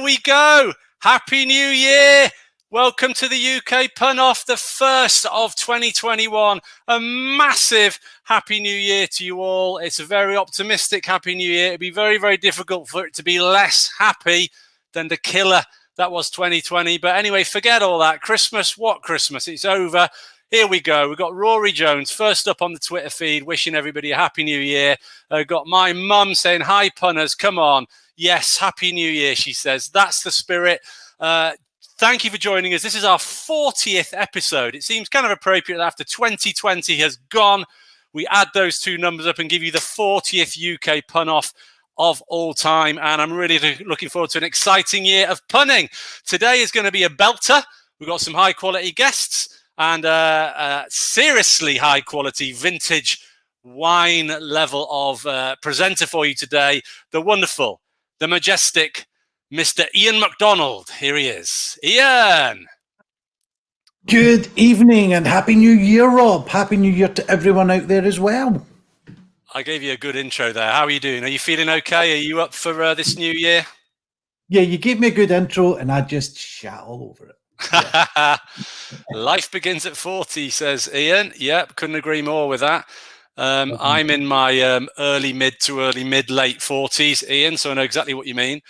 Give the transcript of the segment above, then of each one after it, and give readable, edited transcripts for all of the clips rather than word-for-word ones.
we go. Happy New Year. Welcome to the UK Pun Off, the first of 2021. A massive Happy New Year to you all. It's a very optimistic Happy New Year. It'd be very, very difficult for it to be less happy than the killer that was 2020. But anyway, forget all that. Christmas, what Christmas? It's over. Here we go. We've got Rory Jones first up on the Twitter feed, wishing everybody a Happy New Year. Got my mum saying, hi, punners, come on. Yes, Happy New Year, she says. That's the spirit. Thank you for joining us. This is our 40th episode. It seems kind of appropriate that after 2020 has gone, we add those two numbers up and give you the 40th UK Pun Off of all time. And I'm really looking forward to an exciting year of punning. Today is going to be a belter. We've got some high quality guests and seriously high quality vintage wine level of presenter for you today. The wonderful, the majestic Mr. Ian McDonald. Here he is. Ian. Good evening and Happy New Year, Rob. Happy New Year to everyone out there as well. I gave you a good intro there. How are you doing? Are you feeling okay? Are you up for this new year? Yeah, you gave me a good intro and I just shat all over it. Yeah. Life begins at 40, says Ian. Yep, couldn't agree more with that. I'm in my early mid, late 40s, Ian, so I know exactly what you mean.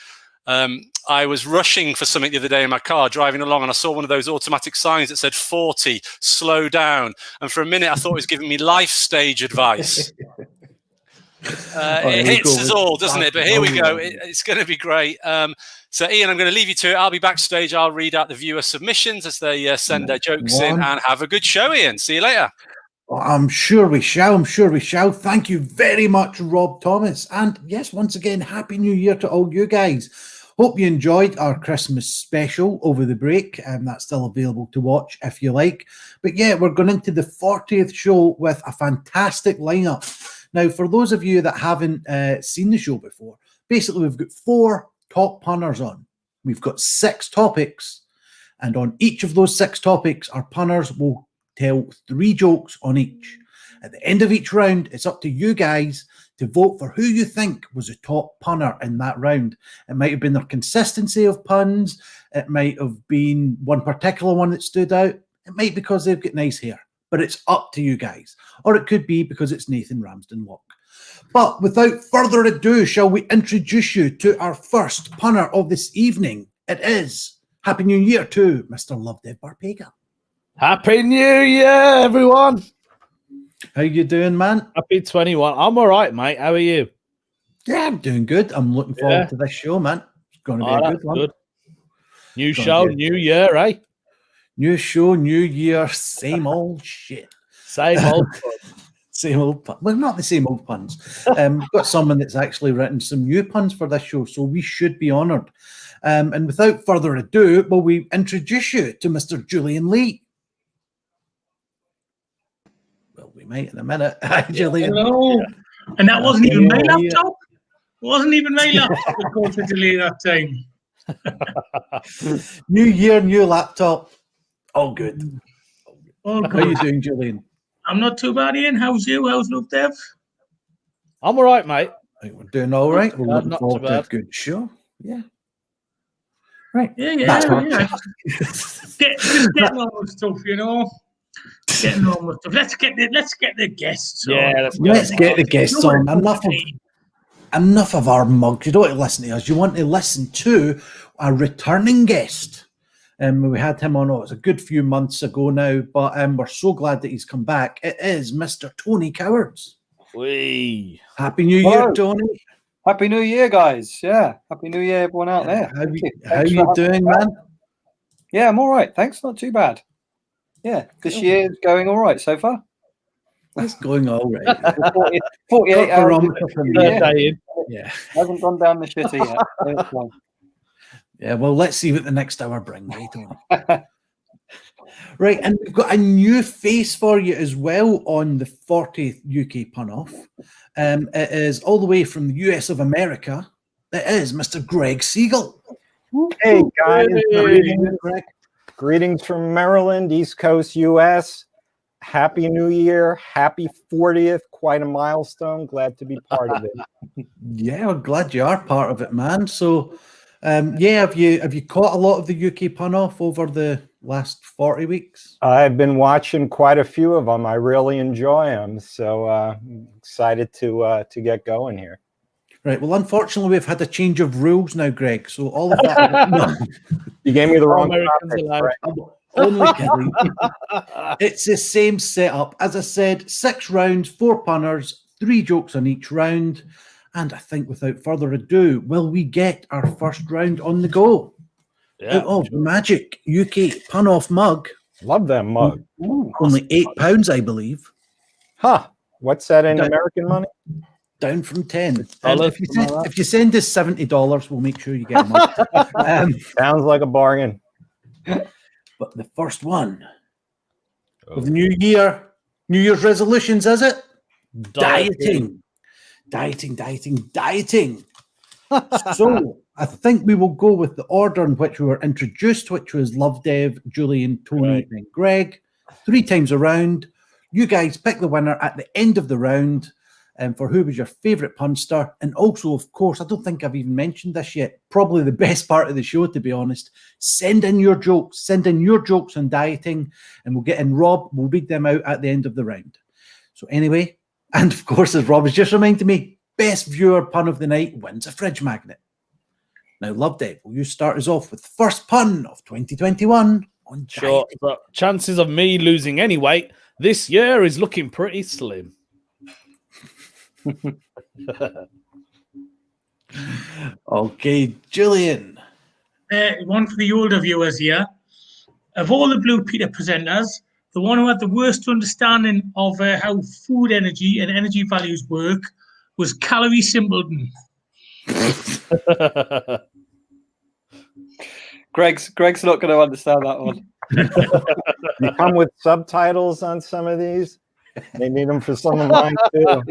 I was rushing for something the other day in my car, driving along, and I saw one of those automatic signs that said 40, slow down. And for a minute, I thought it was giving me life stage advice. It hits us all, doesn't it? But here we go. It's going to be great. So, Ian, I'm going to leave you to it. I'll be backstage. I'll read out the viewer submissions as they send their jokes in, and have a good show, Ian. See you later. Well, I'm sure we shall. Thank you very much, Rob Thomas. And yes, once again, Happy New Year to all you guys. Hope you enjoyed our Christmas special over the break. That's still available to watch if you like. But yeah, we're going into the 40th show with a fantastic lineup. Now, for those of you that haven't seen the show before, basically we've got 4 top punners on. We've got 6 topics. And on each of those 6 topics, our punners will tell 3 jokes on each. At the end of each round, it's up to you guys to vote for who you think was the top punner in that round. It might have been their consistency of puns. It might have been one particular one that stood out. It might be because they've got nice hair. But it's up to you guys. Or it could be because it's Nathan Ramsden Locke. But without further ado, shall we introduce you to our first punner of this evening? It is Happy New Year to Mr. Lovedev Barpega. Happy New Year, everyone. How you doing, man? Happy 21. I'm all right, mate. How are you? Yeah, I'm doing good. I'm looking forward to this show, man. It's going to be a good one. Good. New show, new year, eh? New show, new year, same old shit. Same old same old puns. Well, not the same old puns. We've got someone that's actually written some new puns for this show, so we should be honoured. And without further ado, will we introduce you to Mr. Julian Lee? Well, we might in a minute. Hi, Julian. Hello. And that wasn't even my laptop. It wasn't even my laptop that called to delay that time. New year, new laptop. All good. All good. How are you doing, Julian? I'm not too bad, Ian. How's you? How's Luke Dev? I'm all right, mate. I think we're doing all right. We're looking not forward too to a bad. good show. Yeah. Right. Yeah. Just getting on with stuff, you know. Getting on with stuff. Let's get the guests on. Yeah, let's get the guests on. Enough of our mugs. You don't want to listen to us. You want to listen to a returning guest. We had him on, it's a good few months ago now, but we're so glad that he's come back. It is Mr. Tony Cowards. Happy New Year, Tony. Happy New Year, guys. Yeah, Happy New Year, everyone out there. How you doing, man? Yeah, I'm all right. Thanks. Not too bad. Yeah, this year's going all right so far. It's going all right. 48 hours. Yeah. Hasn't gone down the shitter yet. Yeah, well, let's see what the next hour brings, right? Right, and we've got a new face for you as well on the 40th UK Pun Off. It is all the way from the US of America. It is Mr. Greg Siegel. Hey, guys. Greetings, Greg. Greetings from Maryland, East Coast, US. Happy New Year. Happy 40th. Quite a milestone. Glad to be part of it. Yeah, we're glad you are part of it, man. So Yeah, have you caught a lot of the UK pun off over the last 40 weeks? I've been watching quite a few of them. I really enjoy them, so excited to get going here. Right. Well, unfortunately, we've had a change of rules now, Greg. So all of that. No, You gave me the wrong Americans topic, allowed. Brett. I'm only kidding. It's the same setup. As I said, 6 rounds, 4 punners, 3 jokes on each round. And I think without further ado, will we get our first round on the go? Yeah. Out of Magic UK Pun Off Mug. Love that mug. Only £8, I believe. Huh. What's that in That- American money? Down from 10. And Dollars, if you something send, like that. if you send us $70, we'll make sure you get a mug. Sounds like a bargain. But the first one of the new year, New Year's resolutions, is it? Dieting. So I think we will go with the order in which we were introduced, which was Love Dev, Julian, Tony, Right. and Greg. 3 times around. You guys pick the winner at the end of the round. For who was your favourite punster. And also, of course, I don't think I've even mentioned this yet. Probably the best part of the show, to be honest. Send in your jokes. Send in your jokes on dieting. And we'll get in Rob. We'll read them out at the end of the round. So anyway, and of course, as Rob has just reminded me, best viewer pun of the night wins a fridge magnet. Now, Love Dev, will you start us off with the first pun of 2021 on Sure. dieting? So chances of me losing any weight this year is looking pretty slim. Okay, Julian. One for the older viewers here. Of all the Blue Peter presenters, the one who had the worst understanding of how food energy and energy values work was Calorie Simpleton. Greg's not going to understand that one. You come with subtitles on some of these. They need them for some of mine too.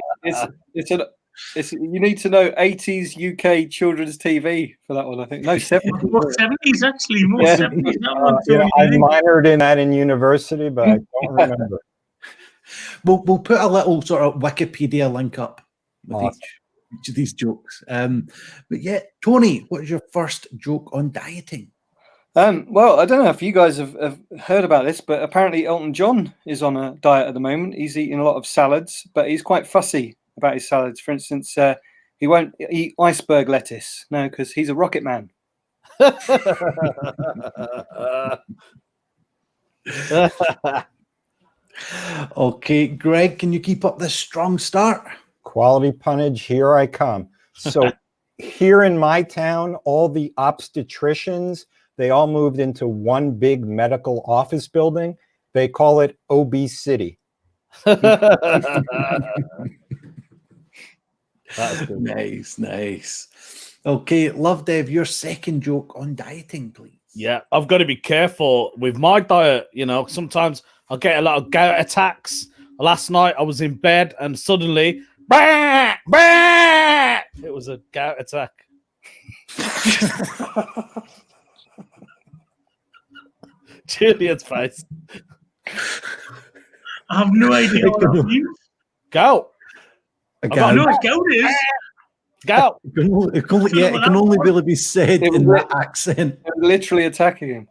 You need to know 80s UK children's TV for that one. I think no 70s. More 70s, actually. More Yeah. 70s. That one, You know, Tony, I I think. minored in that in university, but I don't remember. We'll put a little sort of Wikipedia link up with Awesome. each of these jokes. But yeah, Tony, what is your first joke on dieting? Well, I don't know if you guys have heard about this, but apparently Elton John is on a diet at the moment. He's eating a lot of salads, but he's quite fussy about his salads. For instance, he won't eat iceberg lettuce. No, because he's a rocket man. Okay, Greg, can you keep up this strong start? Quality punnage, here I come. So here in my town, all the obstetricians, they all moved into one big medical office building. They call it OB City. That's good. Nice. Okay, Love Dev, your second joke on dieting, please. Yeah, I've got to be careful with my diet. You know, sometimes I'll get a lot of gout attacks. Last night I was in bed and suddenly, bah, bah, it was a gout attack. Julian's face. I have no idea what that means. Gout. I've got no idea what it is. Gout. It can only really be said It in was- that accent They're literally attacking him.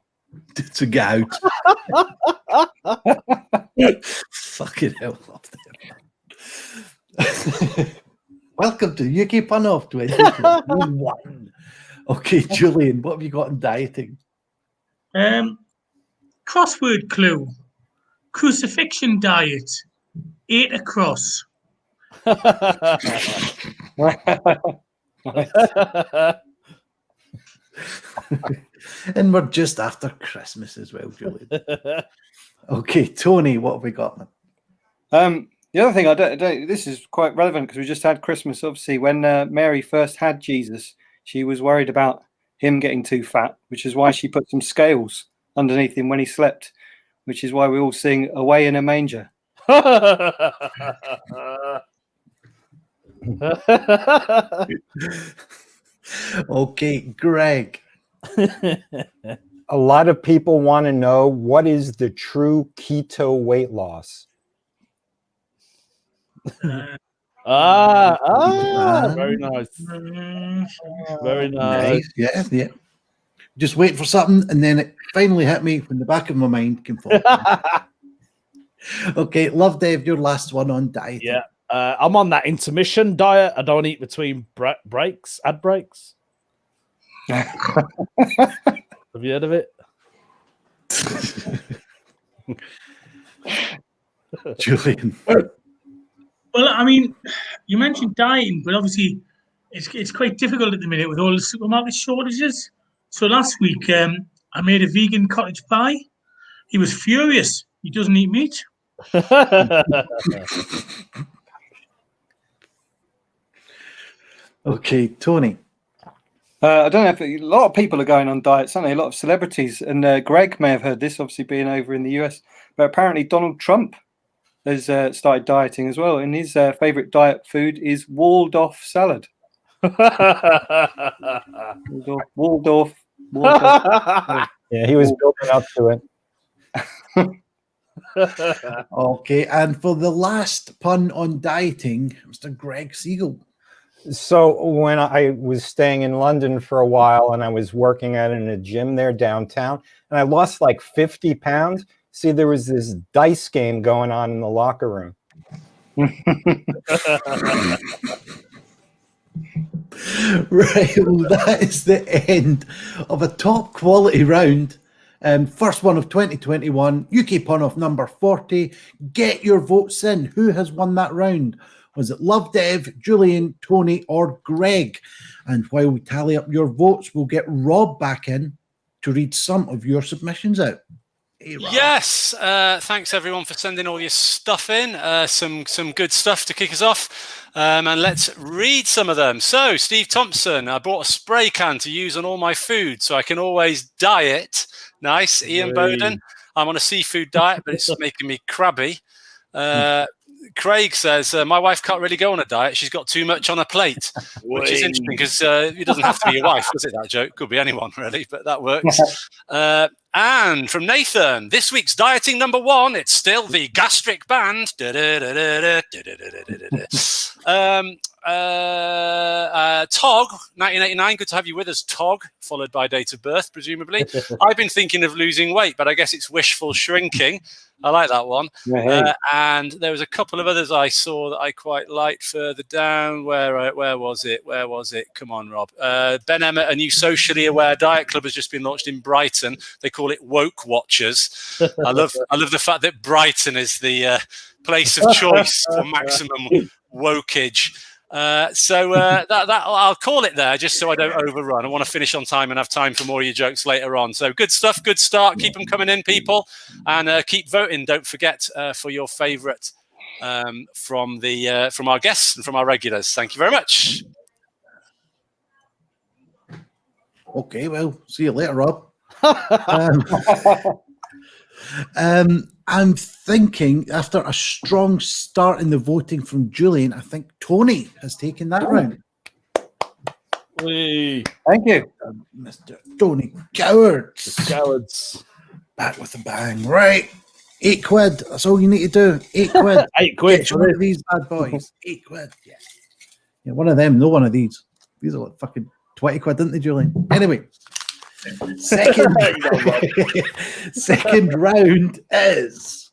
to get out. Fucking hell, Love Dev. Welcome to UK Pun Off 2021. Okay, Julian, what have you got on dieting? Crossword clue. Crucifixion diet. 8 across. And we're just after Christmas as well, Julian. Okay, Tony, what have we got, man? The other thing, I don't this is quite relevant because we just had Christmas. Obviously, when Mary first had Jesus, she was worried about him getting too fat, which is why she put some scales underneath him when he slept, which is why we all sing "Away in a Manger." Okay, Greg. A lot of people want to know, what is the true keto weight loss? I Very nice. Mm, Very nice. Nice. Yeah. Just wait for something, and then it finally hit me when the back of my mind came forward. Okay, Love Dave, your last one on dieting. Yeah. I'm on that intermission diet. I don't eat between breaks, ad breaks. Have you heard of it? Julian. Well, I mean, you mentioned dieting, but obviously it's quite difficult at the minute with all the supermarket shortages. So last week, I made a vegan cottage pie. He was furious. He doesn't eat meat. Okay, Tony. I don't know if a lot of people are going on diets, aren't they? A lot of celebrities. And Greg may have heard this, obviously being over in the US. But apparently Donald Trump has started dieting as well. And his favorite diet food is Waldorf salad. Waldorf. Yeah, he was building up to it. Okay, and for the last pun on dieting, Mr. Greg Siegel. So when I was staying in London for a while and I was working out in a gym there downtown, and I lost like 50 pounds. See, there was this dice game going on in the locker room. Right, well, that is the end of a top quality round. First one of 2021, UK Pun Off number 40. Get your votes in. Who has won that round? Was it Love Dev, Julian, Tony, or Greg? And while we tally up your votes, we'll get Rob back in to read some of your submissions out. Hey, Rob. Yes, thanks everyone for sending all your stuff in. Some good stuff to kick us off, and let's read some of them. So, Steve Thompson, I bought a spray can to use on all my food, so I can always diet. Nice, Ian Bowden. I'm on a seafood diet, but it's making me crabby. Craig says, my wife can't really go on a diet. She's got too much on her plate, which is interesting because it doesn't have to be your wife, does it, that joke? Could be anyone, really, but that works. And from Nathan, this week's dieting number 1, it's still the Gastric Band. Tog, 1989, good to have you with us, Tog, followed by date of birth, presumably. I've been thinking of losing weight, but I guess it's wishful shrinking. I like that one. And there was a couple of others I saw that I quite liked further down. Where was it? Where was it? Come on, Rob. Ben Emmett, a new socially aware diet club has just been launched in Brighton. They call it Woke Watchers. I love the fact that Brighton is the place of choice for maximum wokeage. So that I'll call it there just so I don't overrun. I want to finish on time and have time for more of your jokes later on. So good stuff, good start. Keep them coming in, people, and keep voting. Don't forget for your favourite from our guests and from our regulars. Thank you very much. Okay, well, see you later, Rob. I'm thinking after a strong start in the voting from Julian, I think Tony has taken that round. Thank you. Mr. Tony Cowards. Cowards. Back with a bang. Right. £8. That's all you need to do. £8. £8 Get one of these bad boys. £8. Yeah, one of them, no one of these. These are like fucking 20 quid, didn't they, Julian? Anyway. Second round is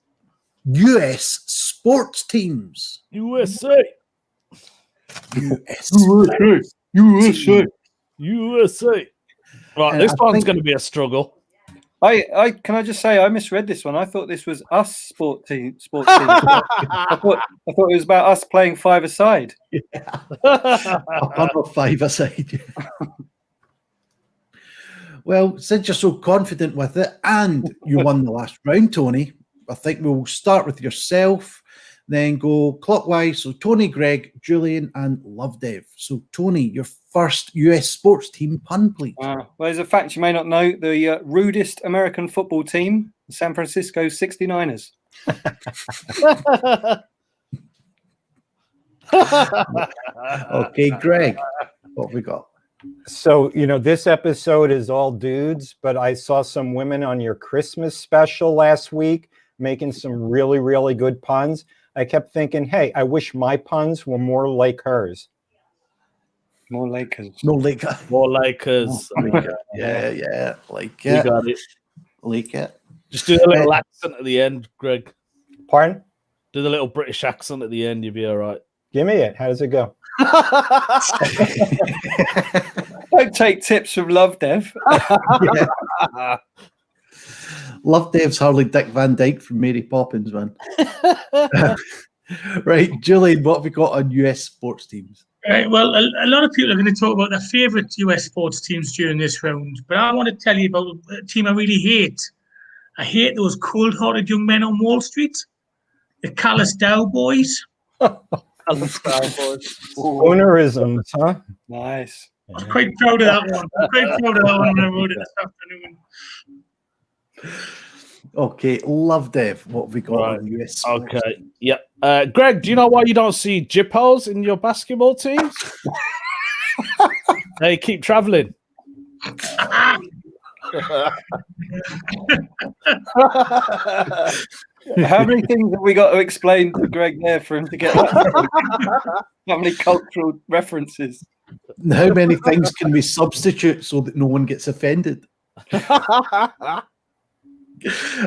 US sports teams. USA. Right, this one's going to be a struggle. I can I just say I misread this one. I thought this was us sports team. I thought it was about us playing 5-a-side. Yeah. I'm not 5-a-side. Well, since you're so confident with it and you won the last round, Tony, I think we'll start with yourself, then go clockwise. So Tony, Greg, Julian, and Love Dev. So Tony, your first US sports team pun, please. Well, there's a fact you may not know. The rudest American football team, the San Francisco 69ers. Okay, Greg, what have we got? So, this episode is all dudes, but I saw some women on your Christmas special last week making some really, really good puns. I kept thinking, hey, I wish my puns were more like hers. More Lakers. No, like, More Lakers. yeah, like You it, got it. like it. Just do a little accent at the end, Greg. Pardon? Do the little British accent at the end. You'll be all right. Give me it. How does it go? Don't take tips from Love Dev. Love Dave's hardly Dick Van Dyke from Mary Poppins, man. Right, Julian, what have we got on US sports teams? Right, well, a lot of people are going to talk about their favourite US sports teams during this round, but I want to tell you about a team I really hate. I hate those cold-hearted young men on Wall Street, the Callis Dow boys. Ownerisms, huh? Nice. I'm quite proud of that one. I'm quite proud of that one when I wrote it this afternoon. Okay, Love Dev, what have we got Right. on US sports? Okay. Yep. Greg, do you know why you don't see jippos in your basketball teams? They keep traveling. How many things have we got to explain to Greg there for him to get that? How many cultural references? How many things can we substitute so that no one gets offended?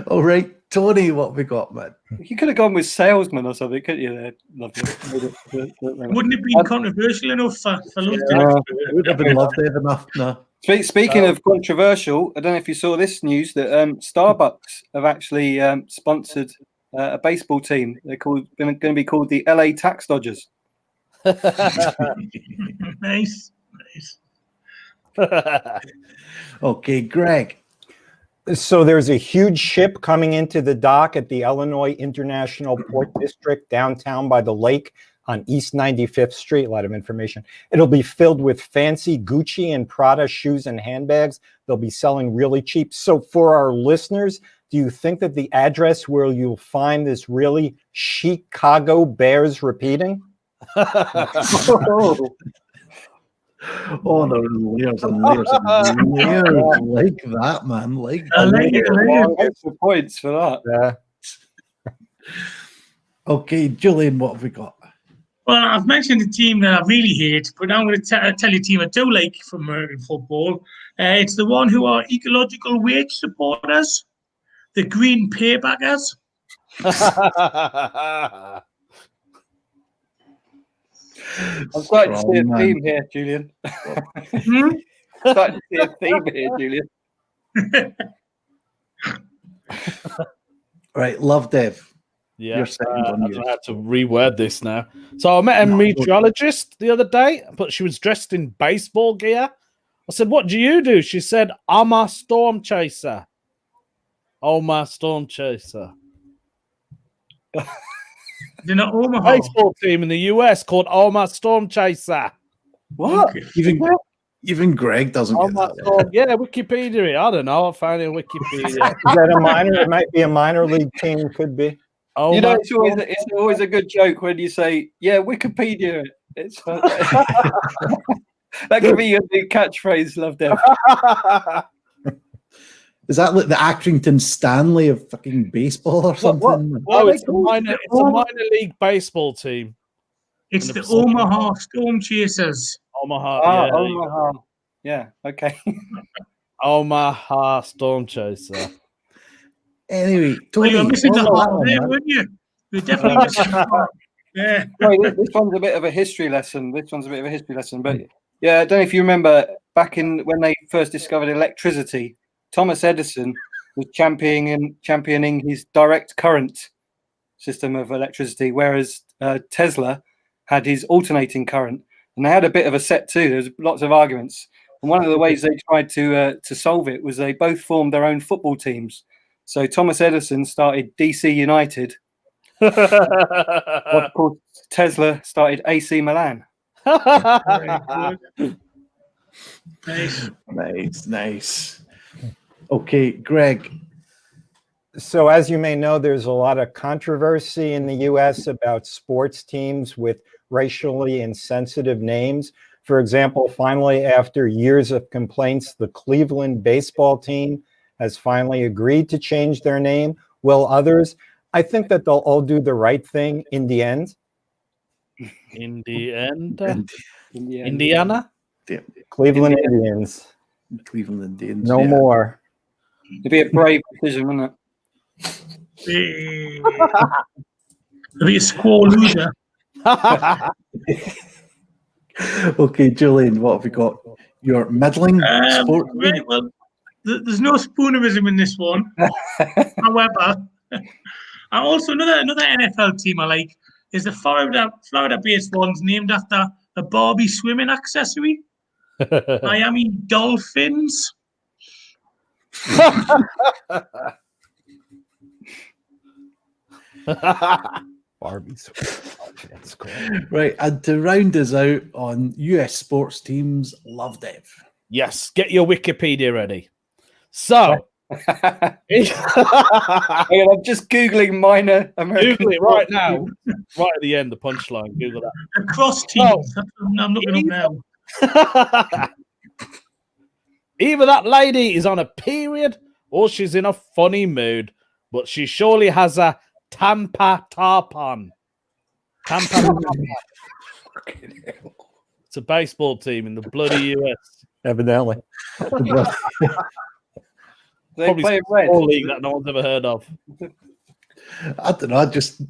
All right, Tony, what have we got, man? You could have gone with salesman or something, couldn't you? There, lovely. Wouldn't it be controversial enough for Love Yeah. Dev? It would have been Love Dev enough, no. Speaking of controversial, I don't know if you saw this news that Starbucks have actually sponsored a baseball team. They're going to be called the LA Tax Dodgers. Nice. Okay, Greg. So there's a huge ship coming into the dock at the Illinois International Port District downtown by the lake on East 95th Street. A lot of information. It'll be filled with fancy Gucci and Prada shoes and handbags. They'll be selling really cheap. So for our listeners, do you think that the address where you'll find this really Chicago bears repeating? Oh, no, layers and layers and layers like that, man. Like I like it. I like it. Extra points for that. Okay, Julian, what have we got? Well, I've mentioned the team that I really hate, but now I'm going to tell you a team I do like from American football. It's the one who are ecological wage supporters, the Green Paybackers. I'm starting to see a Strong, theme here, Julian. Hmm? Starting to see a theme here, Julian. Right, Love Dev. Yeah, You're second on I yours. have to reword this now. So I met a meteorologist the other day, but she was dressed in baseball gear. I said, "What do you do?" She said, "I'm a storm chaser." Oh, my storm chaser. They're not Omaha. Baseball team in the US called Oma Storm Chaser. What? Okay. Even Greg doesn't get Oma that. Storm, yeah, Wikipedia. I don't know. I found it on Wikipedia. Is that a minor? It might be a minor league team. Could be. Oh, You know, my it's always a good joke when you say, "Yeah, Wikipedia." It's fun. That could be your new catchphrase, Love Dev. Is that like the Accrington Stanley of fucking baseball or something? No, it's a minor league baseball team. It's the Omaha Storm Chasers. Omaha. Ah, yeah, Omaha. Yeah, okay. Omaha Storm Chaser. Anyway, Well, Tony, you're missing the what's that heart one, there, man? weren't you? You're definitely missing the heart. Yeah. Right, this one's a bit of a history lesson. But yeah, I don't know if you remember back in when they first discovered electricity, Thomas Edison was championing his direct current system of electricity, whereas Tesla had his alternating current, and they had a bit of a set too. There was lots of arguments, and one of the ways they tried to solve it was they both formed their own football teams. So Thomas Edison started DC United. Of course, Tesla started AC Milan. Very good. Nice. Nice. Okay, Greg. So, as you may know, there's a lot of controversy in the U.S. about sports teams with racially insensitive names. For example, finally, after years of complaints, the Cleveland baseball team has finally agreed to change their name. Will others? I think that they'll all do the right thing in the end. In the end, And In the end. Indiana. Cleveland Indians. Cleveland Indians. No yeah. more. It'd be a brave decision, wouldn't It'll be a score loser. Okay, Julian, what have we got? Your middling sport. Right, well, there's no spoonerism in this one. However, also another NFL team I like is the Florida-based ones named after a Barbie swimming accessory. Miami Dolphins. Barbies. That's cool. Right, and to round us out on US sports teams, Love Dev. Yes, get your Wikipedia ready. So, Hang on, I'm just Googling minor American. Google it right now. Right at the end, the punchline. Google Across teams. I'm looking up now. Either that lady is on a period or she's in a funny mood, but she surely has a Tampa tarpon. Tampa tarpon. It's a baseball team in the bloody US. Evidently. They Probably play some red. small league that no one's ever heard of. I don't know, just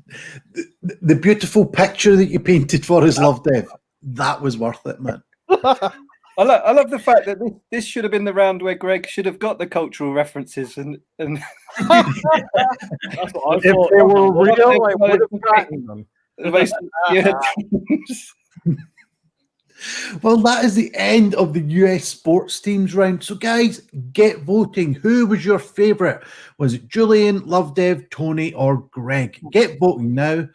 the beautiful picture that you painted for us, Love Dev. That was worth it, man. I love the fact that this should have been the round where Greg should have got the cultural references and That's what I If thought. they were real, I would have gotten them. yeah. Well, that is the end of the US sports teams round. So, guys, get voting. Who was your favourite? Was it Julian, Love Dev, Tony, or Greg? Get voting now.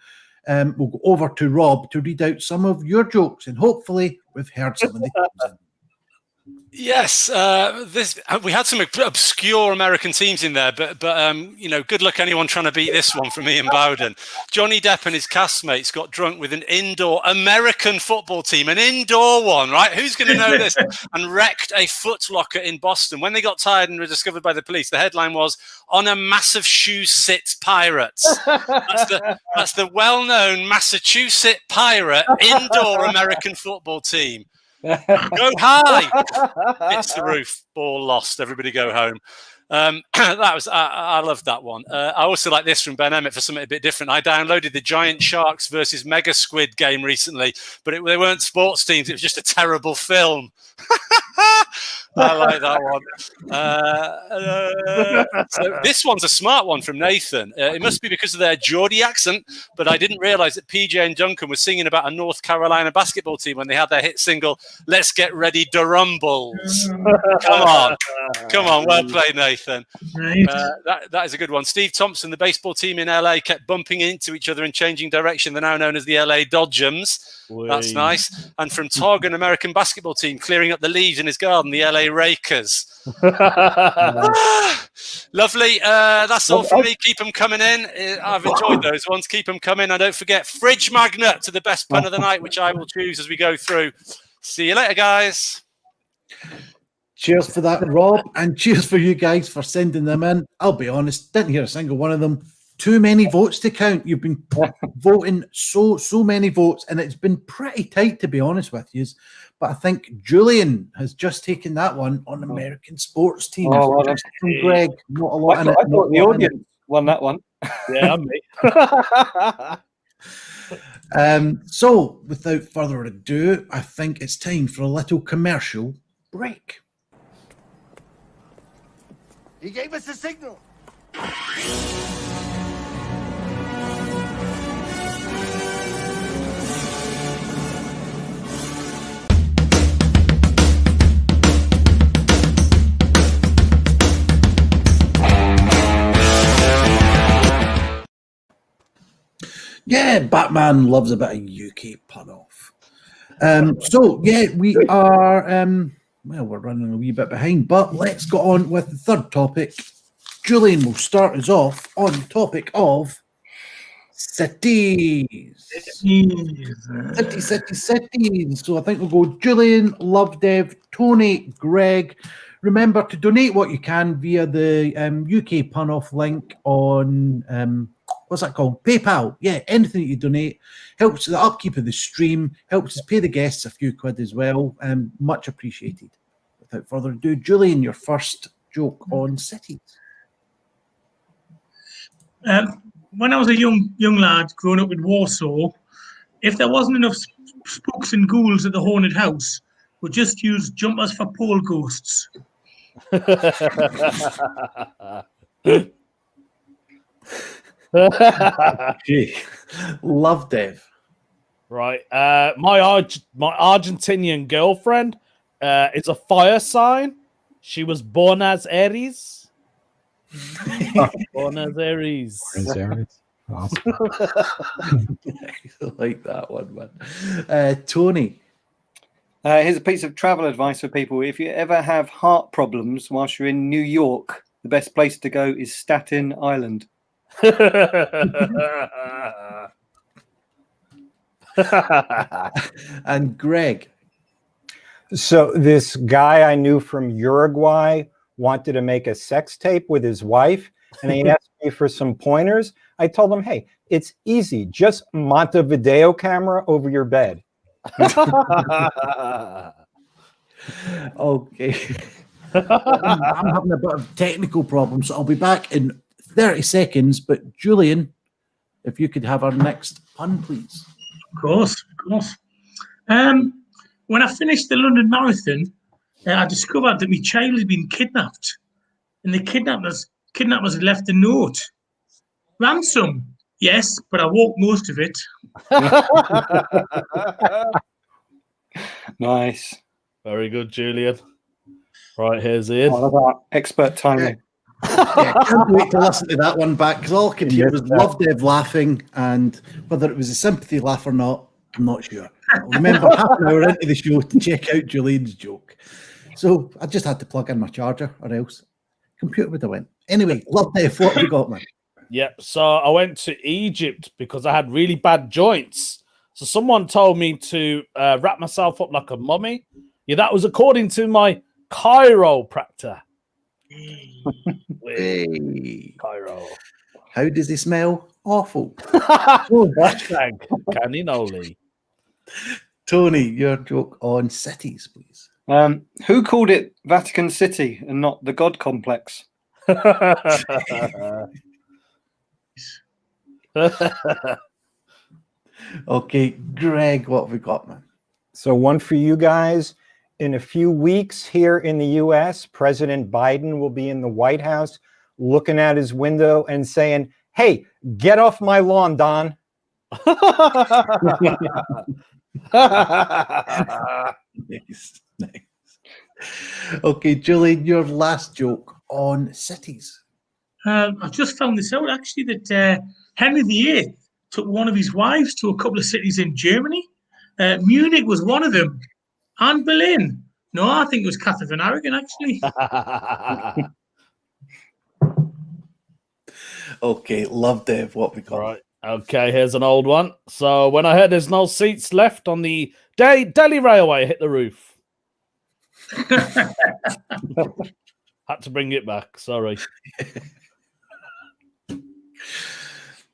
We'll go over to Rob to read out some of your jokes, and hopefully we've heard some of the teams in. Yes, we had some obscure American teams in there, but you know, good luck anyone trying to beat this one from Ian Bowden. Johnny Depp and his castmates got drunk with an indoor American football team, an indoor one, right? Who's going to know this? And wrecked a Foot Locker in Boston. When they got tired and were discovered by the police, the headline was "On a Massive Shoe Sits Pirates." That's the well-known Massachusetts Pirate indoor American football team. Go high. It's the roof. Ball lost. Everybody go home. That was I loved that one. I also like this from Ben Emmett for something a bit different. I downloaded the Giant Sharks versus Mega Squid game recently, but they weren't sports teams. It was just a terrible film. I like that one. So this one's a smart one from Nathan. It must be because of their Geordie accent, but I didn't realize that PJ and Duncan were singing about a North Carolina basketball team when they had their hit single, "Let's Get Ready to Rumbles." Come on. Well played, Nathan. Right. That is a good one. Steve Thompson, the baseball team in LA, kept bumping into each other and changing direction. They're now known as the LA Dodgems. That's nice. And from Tog, an American basketball team clearing up the leaves in his garden, the LA Rakers. Lovely. That's all from me. Keep them coming in. I've enjoyed those ones. Keep them coming. And don't forget, Fridge Magnet to the best pun of the night, which I will choose as we go through. See you later, guys. Cheers for that, Rob, and cheers for you guys for sending them in. I'll be honest, didn't hear a single one of them. Too many votes to count. You've been voting so many votes, and it's been pretty tight, to be honest with you. But I think Julian has just taken that one on American sports teams. Oh, well, Just from Greg, not a lot I in it. thought not a the lot in it. audience won that one. Yeah, me. So, without further ado, I think it's time for a little commercial break. He gave us a signal. Yeah, Batman loves a bit of UK pun off. We are we're running a wee bit behind, but let's go on with the third topic. Julian will start us off on the topic of cities. Cities. So I think we'll go Julian, Love Dev, Tony, Greg. Remember to donate what you can via the UK pun off link on what's that called? PayPal. Yeah, anything that you donate helps the upkeep of the stream, helps us pay the guests a few quid as well. Much appreciated. Without further ado, Julian, your first joke on cities. When I was a young lad growing up in Warsaw, if there wasn't enough spooks and ghouls at the haunted house, we just used jumpers for pole ghosts. Okay. Love Dev. Right. My Argentinian girlfriend is a fire sign. She was born as Aries. Born as Aries. Awesome. I like that one, man. Tony. Here's a piece of travel advice for people. If you ever have heart problems whilst you're in New York, the best place to go is Staten Island. And Greg. So this guy I knew from Uruguay wanted to make a sex tape with his wife, and he asked me for some pointers. I told him, hey, it's easy. Just mount a video camera over your bed. Okay. I'm having a bit of technical problems, so I'll be back in 30 seconds. But Julian, if you could have our next pun, please. Of course. When I finished the London Marathon, I discovered that my child had been kidnapped, and the kidnappers had left a note. Ransom, yes, but I walked most of it. Nice. Very good, Julian. Right, here's Ian. I love that. Expert timing. Yeah, can't wait to listen to that one back because all I could hear was Love Dev laughing, and whether it was a sympathy laugh or not, I'm not sure. I'll remember half an hour into the show to check out Julian's joke. So I just had to plug in my charger, or else computer would have went. Anyway, Love Dev, what have you got, man? Yep. So I went to Egypt because I had really bad joints. So someone told me to wrap myself up like a mummy. Yeah, that was according to my chiropractor. Hey. Cairo. How does he smell? Awful. Hashtag Caninoli. Tony, your joke on cities, please. Who called it Vatican City and not the God Complex? Okay, Greg, what have we got, man? So one for you guys. In a few weeks here in the U.S., President Biden will be in the White House looking out his window and saying, hey, get off my lawn, Don. Nice. Okay, Julian, your last joke on cities. I've just found this out, actually, that Henry VIII took one of his wives to a couple of cities in Germany. Munich was one of them. And Berlin. No, I think it was Catherine von Aragon, actually. Okay, Love Dev, what we got? Right. Okay, here's an old one. So when I heard there's no seats left on the Delhi Railway, hit the roof. Had to bring it back. Sorry.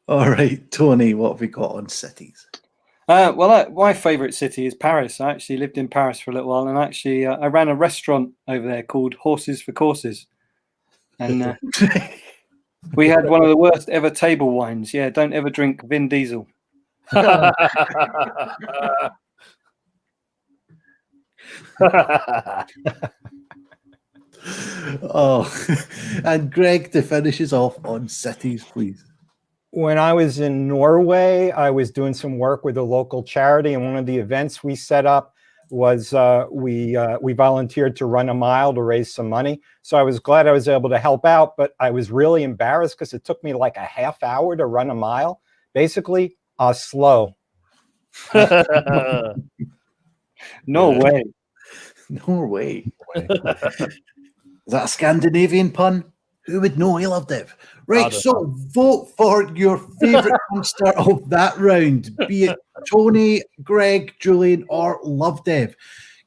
All right, Tony, what have we got on cities? My favourite city is Paris. I actually lived in Paris for a little while, and actually I ran a restaurant over there called Horses for Courses. And we had one of the worst ever table wines. Yeah, don't ever drink Vin Diesel. Oh, and Greg, to finish us off on cities, please. When I was in Norway, I was doing some work with a local charity, and one of the events we set up was we volunteered to run a mile to raise some money. So I was glad I was able to help out, but I was really embarrassed because it took me like a half hour to run a mile. Basically, slow. Norway. Norway. Is that a Scandinavian pun? Who would know? He loved it. Right, so vote for your favourite monster of that round, be it Tony, Greg, Julian, or Love Dev.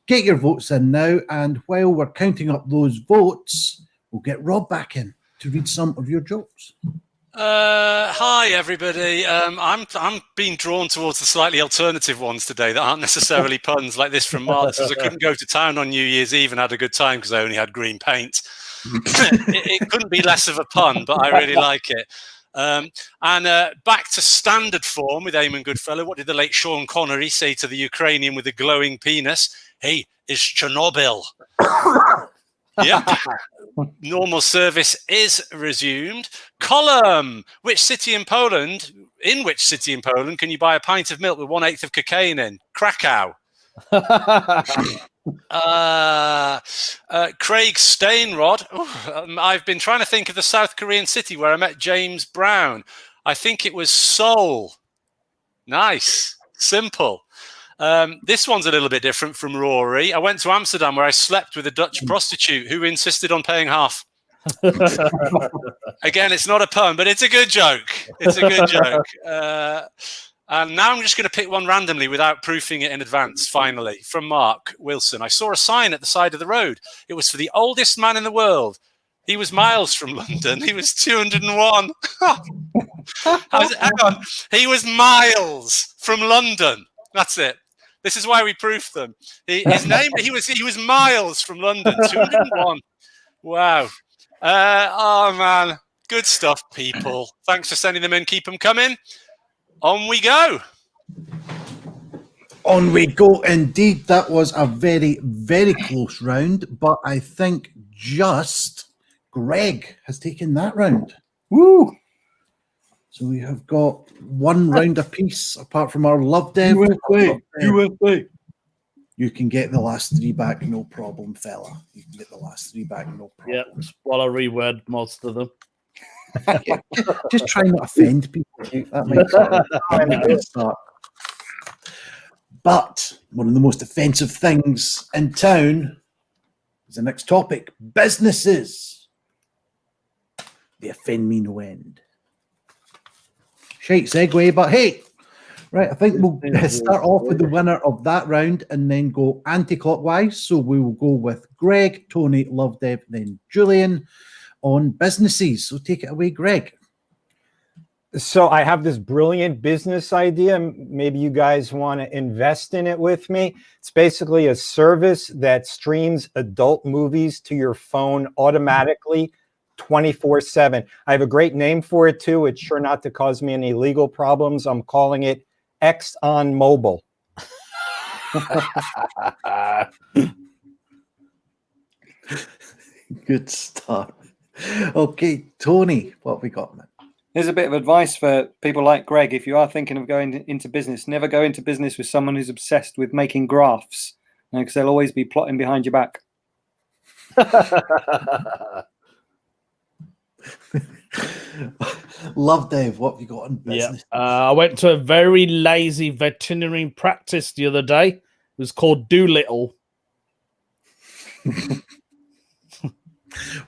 Get your votes in now, and while we're counting up those votes, we'll get Rob back in to read some of your jokes. Hi everybody. I'm being drawn towards the slightly alternative ones today that aren't necessarily puns like this from Mark. Says I couldn't go to town on New Year's Eve and had a good time because I only had green paint. it couldn't be less of a pun, but I really like it. Back to standard form with Eamon Goodfellow. What did the late Sean Connery say to the Ukrainian with the glowing penis? Hey, it's Chernobyl. Yep. Normal service is resumed. Column. In which city in Poland can you buy a pint of milk with 1/8 of cocaine in? Krakow. Craig Stainrod. I've been trying to think of the South Korean city where I met James Brown. I think it was Seoul. Nice. Simple. This one's a little bit different from Rory. I went to Amsterdam where I slept with a Dutch prostitute who insisted on paying half. Again, it's not a pun, but it's a good joke. It's a good joke. And now I'm just going to pick one randomly without proofing it in advance, finally, from Mark Wilson. I saw a sign at the side of the road. It was for the oldest man in the world. He was miles from London. He was 201. Hang on. He was miles from London. That's it. This is why we proof them. He was miles from London, 201. Wow. Oh, man. Good stuff, people. Thanks for sending them in. Keep them coming. On we go. On we go, indeed. That was a very, very close round, but I think just Greg has taken that round. Woo! So we have got one round apiece, apart from our Love Dev. USA. You can get the last three back, no problem, fella. You can get the last three back, no problem. Yep, while I reword most of them. Just try not to offend people. That might be a good start. But one of the most offensive things in town is the next topic: businesses. They offend me no end. Shite segue, but hey, right, I think we'll start off with the winner of that round and then go anti-clockwise. So we will go with Greg, Tony, Love Dev, then Julian on businesses. So take it away, Greg. So I have this brilliant business idea. Maybe you guys want to invest in it with me. It's basically a service that streams adult movies to your phone automatically 24/7. I have a great name for it too. It's sure not to cause me any legal problems. I'm calling it Exxon Mobil. Good start. Okay, Tony, what have we got, man? Here's a bit of advice for people like Greg. If you are thinking of going into business, never go into business with someone who's obsessed with making graphs, because they'll always be plotting behind your back. Love Dave, what have you got on business? I went to a very lazy veterinary practice the other day. It was called Doolittle.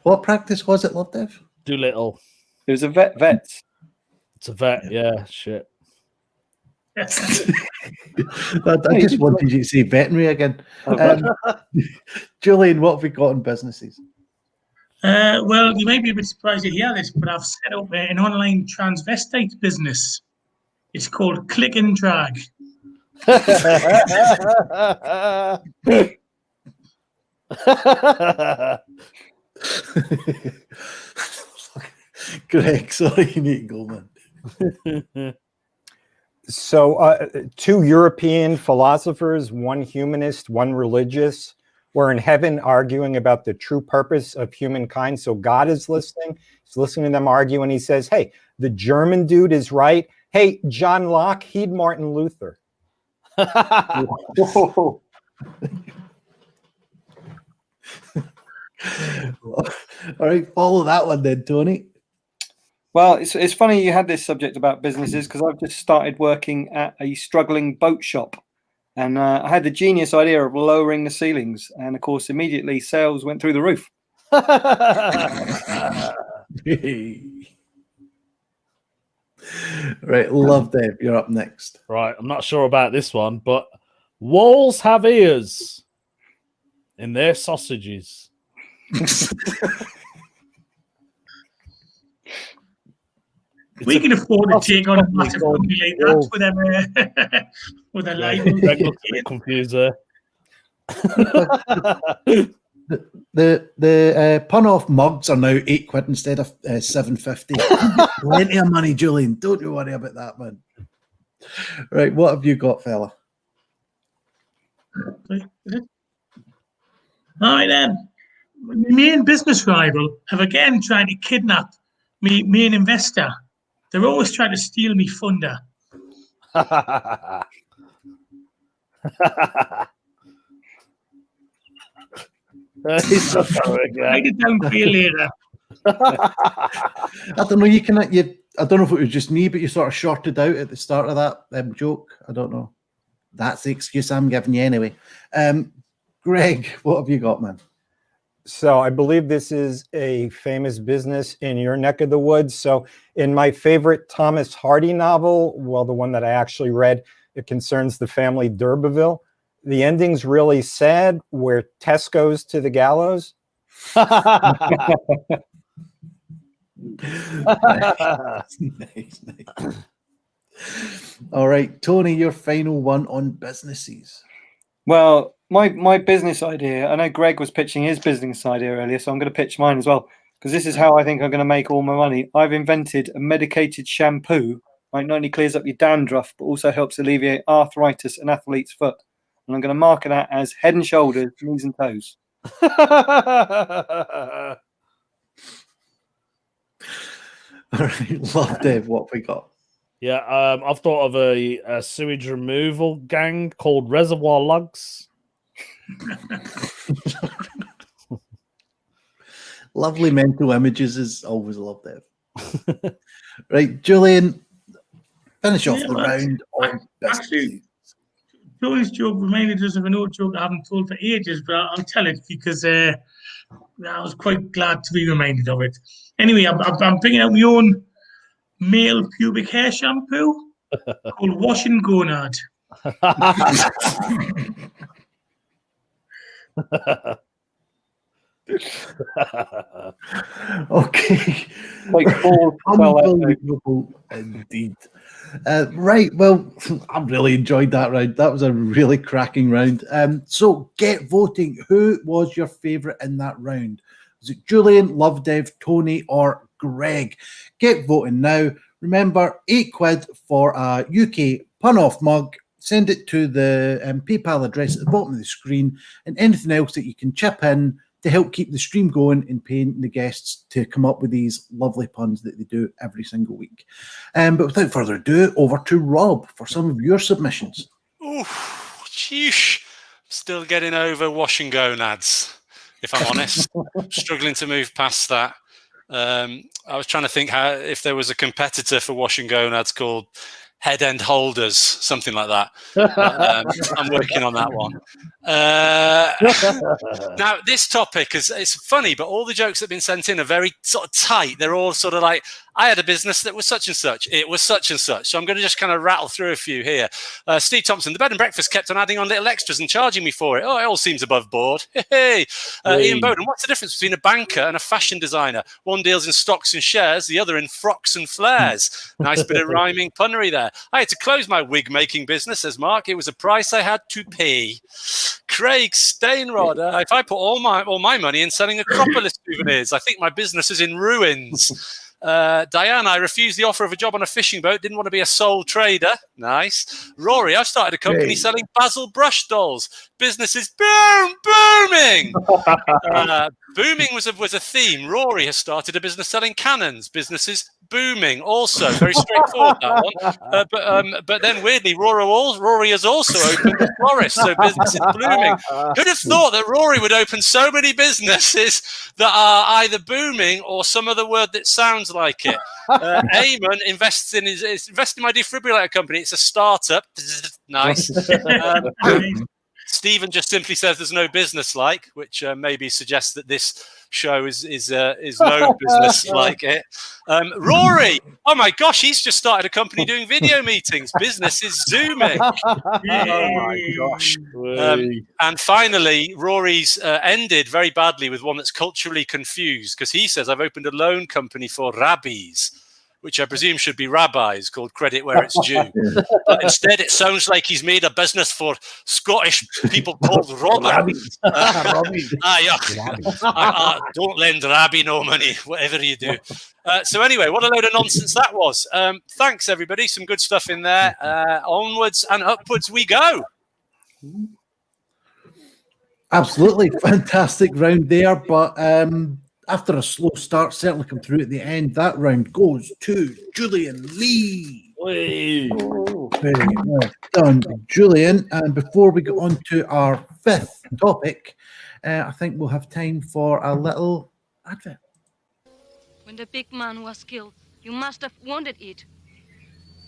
What practice was it, Love Dave? Doolittle. It was a vet. It's a vet, yeah, shit. I just wanted you to say veterinary again. Julian, what have we got on businesses? Well, you may be a bit surprised to hear this, but I've set up an online transvestite business. It's called Click and Drag. Greg, sorry, you need to go, man. So two European philosophers, one humanist, one religious, were in heaven arguing about the true purpose of humankind. So God is listening. He's listening to them argue, and he says, hey, the German dude is right. Hey, John Locke, he'd Martin Luther. All right, follow that one then, Tony. Well, it's funny you had this subject about businesses, because I've just started working at a struggling boat shop. And I had the genius idea of lowering the ceilings. And, of course, immediately sales went through the roof. Right, Love Dave, you're up next. Right, I'm not sure about this one, but walls have ears in their sausages. We can afford to take on a probably massive gold. company like that with them, with a Greg, libel. Greg looks a bit confused there. The pun off mugs are now £8 instead of £7.50. Plenty of money, Julian. Don't you worry about that, man. Right, what have you got, fella? All right then. My main business rival have again tried to kidnap me main investor. They're always trying to steal me funder. He's so sorry, Write it down for you later. I don't know. I don't know if it was just me, but you sort of shorted out at the start of that joke. I don't know. That's the excuse I'm giving you anyway. Greg, what have you got, man? So I believe this is a famous business in your neck of the woods. So in my favorite Thomas Hardy novel, well, the one that I actually read, it concerns the family d'Urberville. The ending's really sad, where Tess goes to the gallows. Nice. All right, Tony, your final one on businesses. Well, my business idea, I know Greg was pitching his business idea earlier, so I'm going to pitch mine as well, because this is how I think I'm going to make all my money. I've invented a medicated shampoo, like not only clears up your dandruff, but also helps alleviate arthritis and athlete's foot. And I'm going to market that as Head and Shoulders, knees and toes. All right, love Dave. What have we got? Yeah, I've thought of a sewage removal gang called Reservoir Lugs. Lovely mental images is always loved it. Right, Julian, finish off the round on Actually, Joey's joke reminded us of an old joke I haven't told for ages, but I'll tell it because I was quite glad to be reminded of it. Anyway, I'm bringing out my own male pubic hair shampoo called Wash and Gonad. Okay. Like Unbelievable indeed. Right, well, I really enjoyed that round. That was a really cracking round. So get voting. Who was your favourite in that round? Was it Julian, Lovedev, Tony, or Greg? Get voting now. Remember, £8 for a UK pun-off mug. Send it to the PayPal address at the bottom of the screen, and anything else that you can chip in to help keep the stream going and paying the guests to come up with these lovely puns that they do every single week. But without further ado, over to Rob for some of your submissions. Ooh, sheesh. Still getting over Wash and Gonads, if I'm honest. Struggling to move past that. I was trying to think if there was a competitor for Wash and Gonads called Head End Holders, something like that. But, I'm working on that one. Now, this topic it's funny, but all the jokes that have been sent in are very sort of tight. They're all sort of like, I had a business that was such and such. It was such and such. So I'm going to just kind of rattle through a few here. Steve Thompson, the bed and breakfast kept on adding on little extras and charging me for it. Oh, it all seems above board. Hey. Ian Bowden, what's the difference between a banker and a fashion designer? One deals in stocks and shares, the other in frocks and flares. Nice bit of rhyming punnery there. I had to close my wig making business, says Mark. It was a price I had to pay. Craig Stainrod, if I put all my money in selling Acropolis souvenirs, I think my business is in ruins. Diane, I refused the offer of a job on a fishing boat. Didn't want to be a sole trader. Nice. Rory, I've started a company selling Basil brush dolls. Business is booming. Booming was a theme. Rory has started a business selling cannons. Business is booming. Also, very straightforward that one. But then weirdly, Rory has also opened a florist, so business is blooming. Who'd have thought that Rory would open so many businesses that are either booming or some other word that sounds like it? Eamon invests in my defibrillator company. It's a startup. Nice. Stephen just simply says there's no business like, which maybe suggests that this show is no business like it. Rory, oh my gosh, he's just started a company doing video meetings. Business is zooming. Oh my gosh. And finally, Rory's ended very badly with one that's culturally confused, because he says, I've opened a loan company for rabbies. which I presume should be rabbis, called Credit Where It's Due. But instead, it sounds like he's made a business for Scottish people called Robert. Don't lend Rabbi no money, whatever you do. So anyway, what a load of nonsense that was. Thanks, everybody. Some good stuff in there. Onwards and upwards we go. Absolutely fantastic round there, but after a slow start, certainly come through at the end. That round goes to Julian Lee. Whey. Very well done, Julian. And before we go on to our fifth topic, I think we'll have time for a little advert. When the big man was killed, you must have wanted it.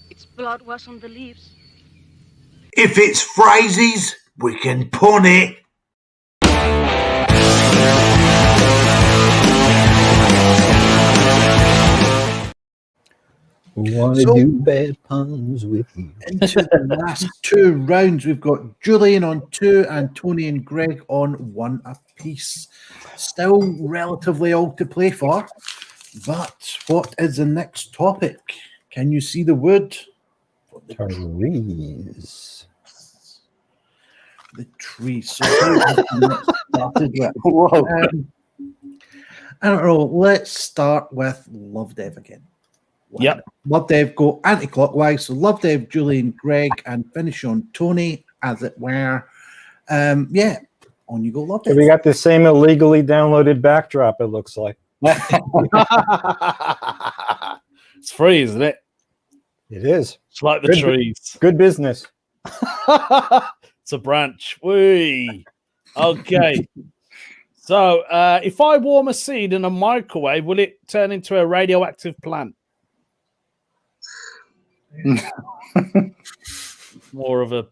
Its blood was on the leaves. If it's phrases, we can pun it. Want to So- do bad puns with you. Into the last two rounds, we've got Julian on 2 and Tony and Greg on 1 apiece. Still relatively all to play for. But what is the next topic? Can you see the wood? Trees. The tree. So started with. Whoa. I don't know. Let's start with Love Dev again. Yep. Love Dev go anti-clockwise. So Love Dev, Julian, Greg, and finish on Tony, as it were. Yeah, on you go, Love Dev. We got the same illegally downloaded backdrop, it looks like. It's free, isn't it? It is. It's like the Good. trees. Good business. It's a branch. Whee. Okay. So, if I warm a seed in a microwave, will it turn into a radioactive plant? More of a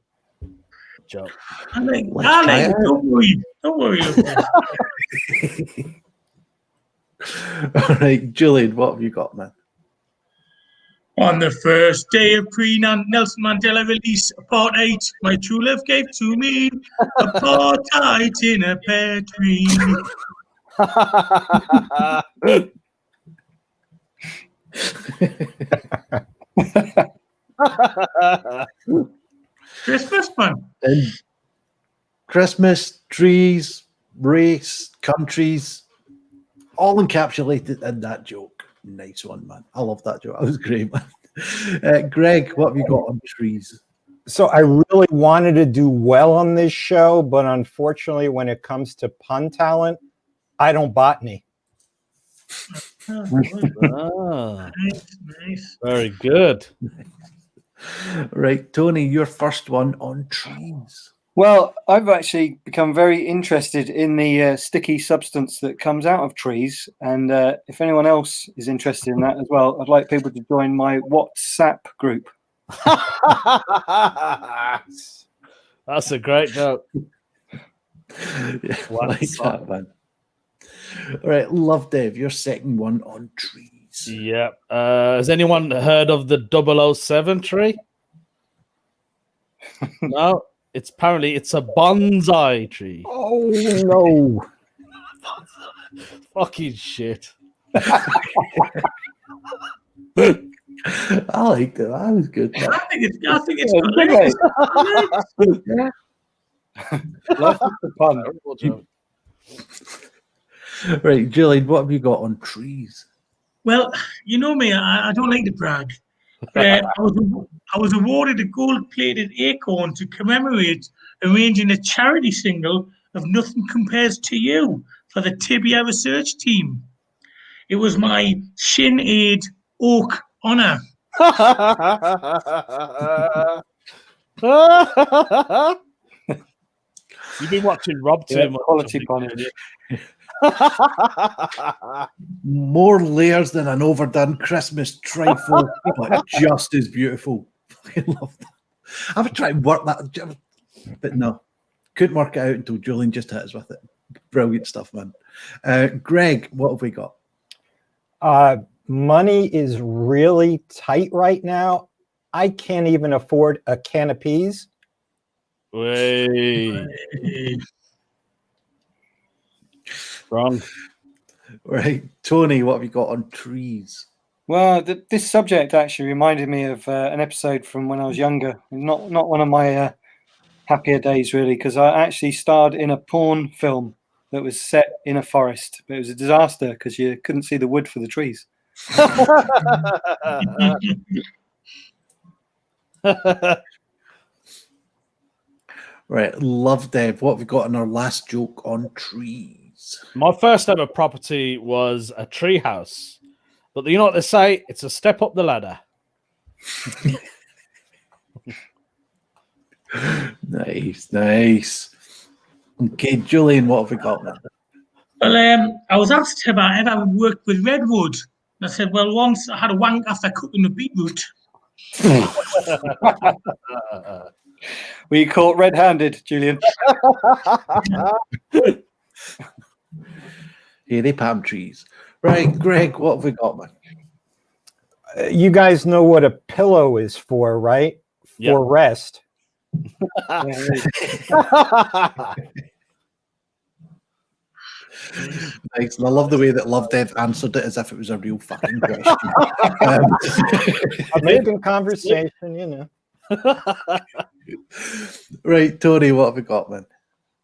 joke. Alex, try it. don't worry about it. All right, Julian, what have you got, man? On the first day of Nelson Mandela release, apartheid, my true love gave to me apartheid in a pear tree. Christmas, man. And Christmas, trees, race, countries, all encapsulated in that joke. Nice one, man. I love that joke. That was great, man. Greg, what have you got on trees? So I really wanted to do well on this show, but unfortunately, when it comes to pun talent, I don't botany. Ah, Nice. very good. Right, Tony, your first one on trees. Well, I've actually become very interested in the sticky substance that comes out of trees. And if anyone else is interested in that as well, I'd like people to join my WhatsApp group. That's a great joke. Yeah, I like that, man. All right, Love Dev, your second one on trees. Yep. Has anyone heard of the 007 tree? No. It's apparently it's a bonsai tree. Oh no! Fucking shit. I liked it. That was good. I think it's Love the pun. Terrible joke. Right, Julian, what have you got on trees? Well, you know me, I don't like to brag. I was awarded a gold-plated acorn to commemorate arranging a charity single of Nothing Compares to You for the Tibia research team. It was my Shin Aid Oak honour. You've been watching Rob too Yeah, much. quality I pun. think, More layers than an overdone Christmas trifle, but just as beautiful. Fucking love that. I would try and work that, but no, couldn't work it out until Julian just hit us with it. Brilliant stuff, man. Greg, what have we got? Money is really tight right now. I can't even afford a can of peas. Way. Wrong. Right, Tony, what have you got on trees? Well, this subject actually reminded me of an episode from when I was younger. Not one of my happier days, really, because I actually starred in a porn film that was set in a forest. But it was a disaster because you couldn't see the wood for the trees. Right, love Deb. What have we got in our last joke on trees? My first ever property was a tree house. But you know what they say? It's a step up the ladder. Nice. Okay, Julian, what have we got now? Well, I was asked if I ever worked with redwood. And I said, well, once I had a wank after cooking the beetroot. Were you caught red-handed, Julian? Here they palm trees. Right, Greg, what have we got, man? You guys know what a pillow is for, right? Yeah. For rest. Nice. And I love the way that Love Dev answered it as if it was a real fucking question. I'm making conversation, you know. Right, Tony, what have we got, man?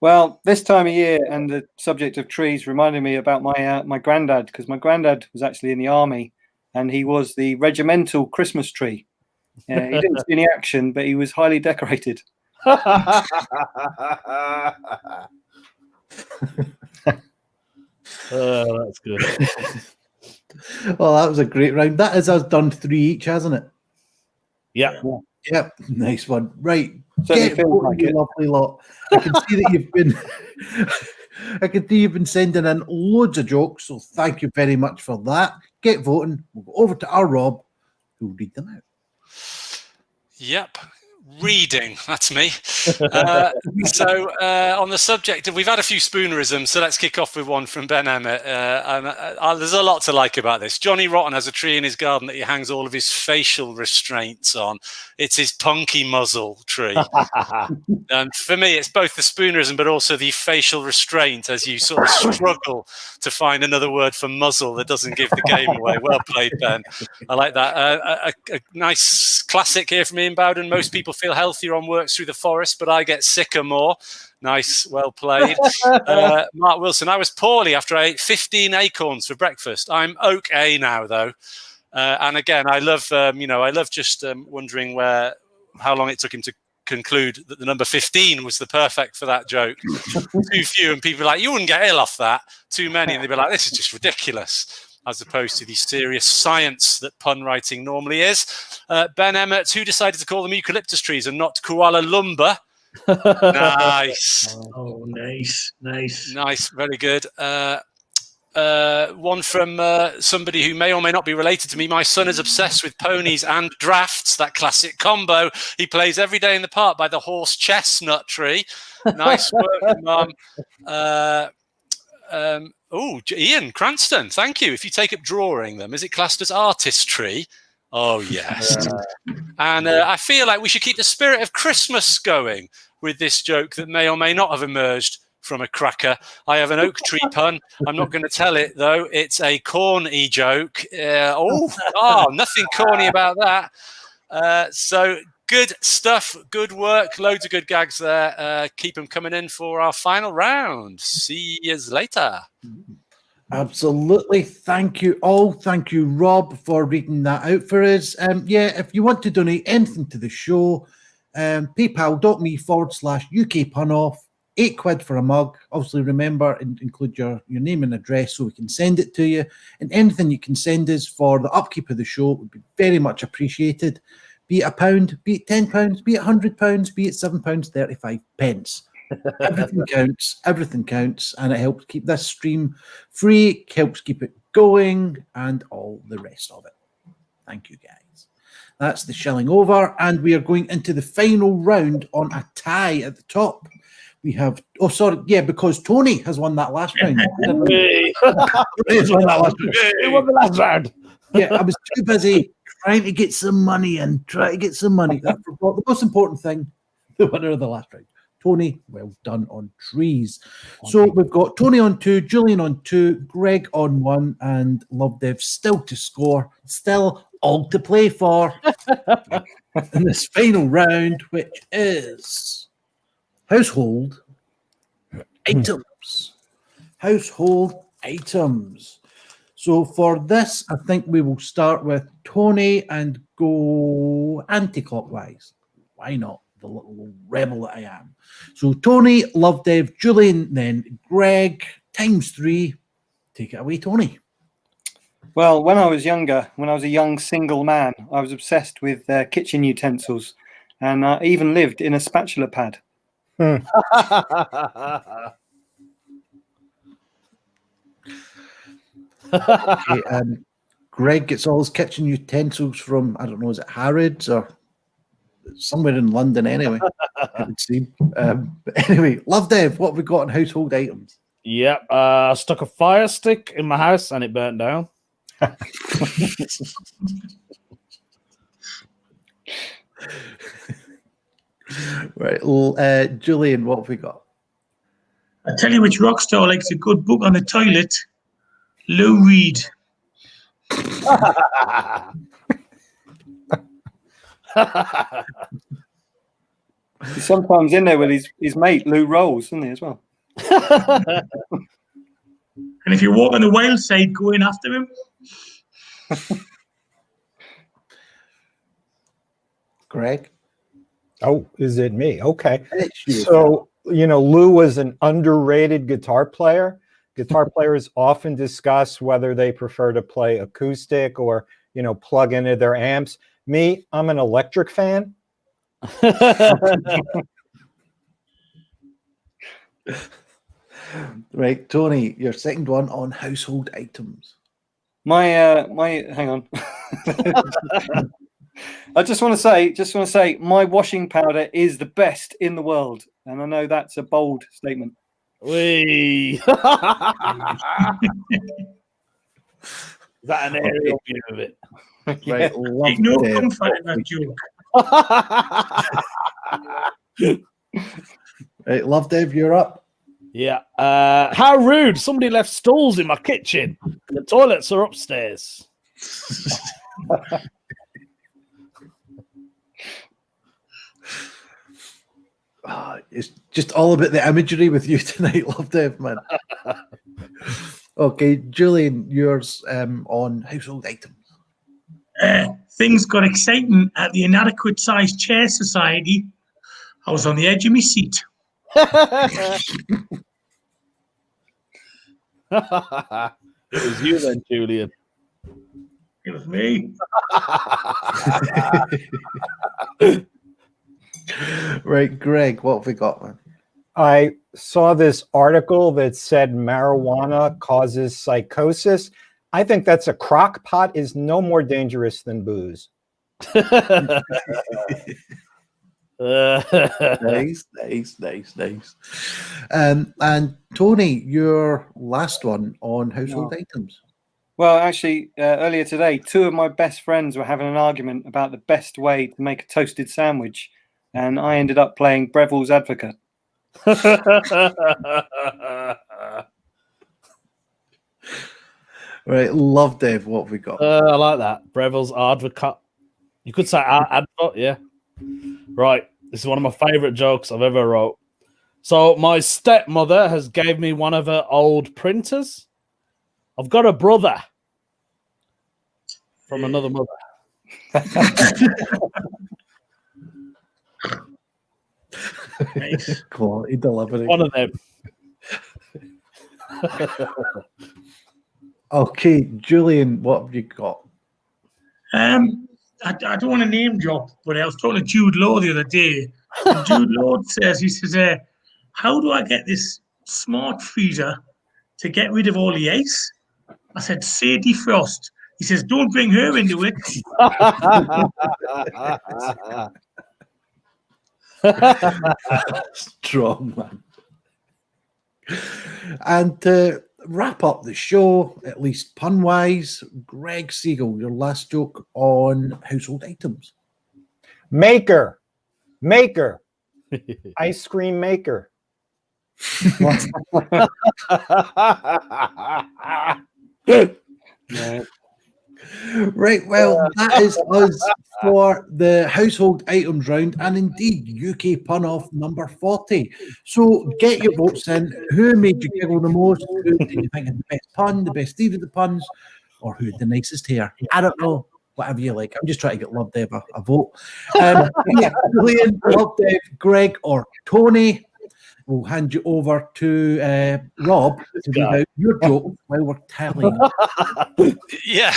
Well, this time of year and the subject of trees reminded me about my granddad, because my granddad was actually in the army and he was the regimental Christmas tree. He didn't see any action, but he was highly decorated. Oh, that's good. Well, that was a great round. That is us done 3 each, hasn't it? Yeah. Yep, nice one. Right, Certainly get feels voting, like you it. lovely lot. I can see that you've been. I can see you've been sending in loads of jokes, so thank you very much for that. Get voting. We'll go over to our Rob, who'll read them out. Yep. Reading, that's me. On the subject of, we've had a few spoonerisms, so let's kick off with one from Ben Emmett. There's a lot to like about this. Johnny Rotten has a tree in his garden that he hangs all of his facial restraints on. It's his punky muzzle tree. And for me, it's both the spoonerism but also the facial restraint as you sort of struggle to find another word for muzzle that doesn't give the game away. Well played, Ben. I like that. A nice classic here from Ian Bowden. Most people feel healthier on walks through the forest, but I get sicker more. Nice, well played. Mark Wilson, I was poorly after I ate 15 acorns for breakfast. I'm okay now, though. And again, I love, just wondering how long it took him to conclude that the number 15 was the perfect for that joke. Too few, and people are like, you wouldn't get ill off that. Too many, and they'd be like, this is just ridiculous, as opposed to the serious science that pun writing normally is. Ben Emmett, who decided to call them eucalyptus trees and not Kuala Lumpur? Nice. Oh, nice. Nice, very good. One from somebody who may or may not be related to me. My son is obsessed with ponies and drafts, that classic combo. He plays every day in the park by the horse chestnut tree. Nice work, Mum. Ian Cranston, thank you. If you take up drawing them, is it classed as artistry? Oh, yes. And I feel like we should keep the spirit of Christmas going with this joke that may or may not have emerged from a cracker. I have an oak tree pun. I'm not going to tell it, though. It's a corny joke. Nothing corny about that. So good stuff. Good work. Loads of good gags there. Keep them coming in for our final round. See you later. Absolutely. Thank you all. Thank you, Rob, for reading that out for us. If you want to donate anything to the show, paypal.me/UK punoff, £8 for a mug. Obviously, remember, include your name and address so we can send it to you. And anything you can send us for the upkeep of the show would be very much appreciated. Be it £1, be it £10, be it £100, be it £7.35. Everything counts, and it helps keep this stream free, helps keep it going, and all the rest of it. Thank you, guys. That's the shilling over, and we are going into the final round on a tie at the top. We have, because Tony has won that last round. He won the last round. Yeah, I was too busy trying to get some money in. I forgot the most important thing, the winner of the last round. Tony, well done on trees. So we've got Tony on 2, Julian on 2, Greg on 1, and Love Dev still to score, still all to play for in this final round, which is household items. Household items. So for this, I think we will start with Tony and go anti-clockwise. Why not? The little rebel that I am. So Tony, Love Dev, Julian, then Greg, times 3. Take it away, Tony. Well, when I was younger, when I was a young single man, I was obsessed with kitchen utensils, and I even lived in a spatula pad. Okay, Greg gets all his kitchen utensils from, I don't know, is it Harrods or somewhere in London anyway, it would seem. But anyway, Love Dev, what have we got on household items? Yep. I stuck a fire stick in my house and it burnt down. Right, Julian, what have we got? I tell you which rock star likes a good book on the toilet. Lou Reed. He's sometimes in there with his mate Lou Rolls, isn't he, as well? And if you walk on the wild side, go in after him. Greg? Oh, is it me? Okay. It's you. So, Lou was an underrated guitar player. Guitar players often discuss whether they prefer to play acoustic or, plug into their amps. Me, I'm an electric fan. Right, Tony, your second one on household items. My hang on. I just want to say my washing powder is the best in the world, and I know that's a bold statement. Wee. Is that an aerial view of it? Right, Love Take no Dev, comfort in that joke. right, Love Dev, you're up. Yeah. How rude. Somebody left stools in my kitchen. The toilets are upstairs. It's just all about the imagery with you tonight, Love Dev, man. Okay, Julian, yours on household items. Things got exciting at the Inadequate Sized Chair Society. I was on the edge of my seat. It was you then, Julian. It was me. Right, Greg, what have we got, man? I saw this article that said marijuana causes psychosis. I think that's a crock pot is no more dangerous than booze. Nice. And Tony, your last one on household items. Well, actually, earlier today, 2 of my best friends were having an argument about the best way to make a toasted sandwich, and I ended up playing Breville's advocate. Right, Love Dev, what have we got? I like that. Breville's advocate. You could say advocate, yeah. Right. This is one of my favorite jokes I've ever wrote. So my stepmother has gave me one of her old printers. I've got a brother from another mother. Nice. Quality delivery. One of them. Okay, Julian, what have you got? I don't want to name drop, but I was talking to Jude Law the other day. And Jude Law says, how do I get this smart freezer to get rid of all the ice? I said, say defrost. He says, don't bring her into it. Strong, man. And to wrap up the show, at least pun-wise, Greg Siegel, your last joke on household items. Maker. Ice cream maker. Right, well, that is us for the household items round and indeed UK pun off number 40. So get your votes in. Who made you giggle the most? Who do you think is the best pun, the best Steve of the puns, or who had the nicest hair? I don't know. Whatever you like. I'm just trying to get Love Dev a vote. Julian, Love Dev, Greg, or Tony. We'll hand you over to Rob to read out your joke while we're telling. Yeah.